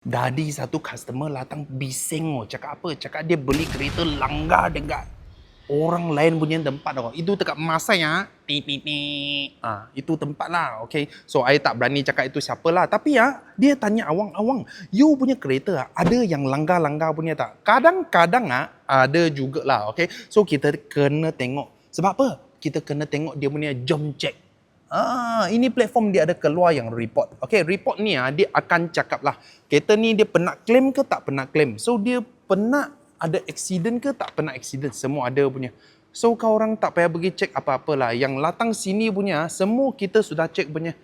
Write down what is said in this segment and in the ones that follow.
Tadi satu customer datang bising oh, cakap apa? Cakap dia beli kereta langgar dekat orang lain punya tempat oh. Itu dekat Masai ah. Itu tempat lah. Okay. So I tak berani cakap itu siapa lah. Tapi ya, dia tanya awang-awang, you punya kereta ada yang langgar-langgar punya tak? Kadang-kadang ada jugalah. Okay. So kita kena tengok. Sebab apa? Kita kena tengok dia punya jom check. Ini platform dia ada keluar yang report. Okay, report ni dia akan cakap lah, kereta ni dia pernah claim ke tak pernah claim. So dia pernah ada accident ke tak pernah accident. Semua ada punya. So kau orang tak payah pergi check apa-apalah. Yang latang sini punya, semua kita sudah check punya.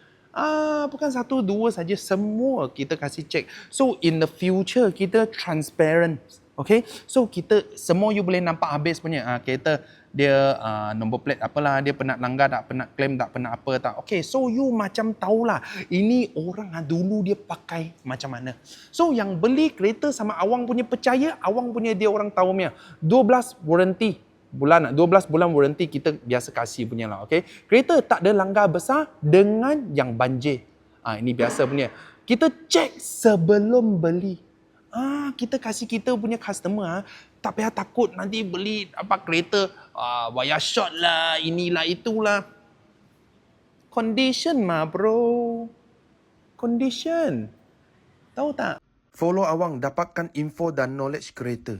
Bukan satu, dua saja, semua kita kasih check. So in the future, kita transparent. Okay, so kita, semua you boleh nampak habis punya. Kereta dia nombor plate apalah, dia pernah langgar tak, pernah claim tak, pernah apa tak. Okay, so you macam tahulah ini orang dulu dia pakai macam mana. So yang beli kereta sama awang punya percaya, awang punya dia orang tahu punya 12 warranty bulan, 12 bulan warranty kita biasa kasih punya lah. Okay, kereta tak ada langgar besar dengan yang banjir. Ini biasa punya. Kita cek sebelum beli. Kita kasih kita punya customer tak payah takut nanti beli apa kereta wire short lah, inilah itulah. Condition mah bro. Condition. Tahu tak? Follow awang dapatkan info dan knowledge kereta.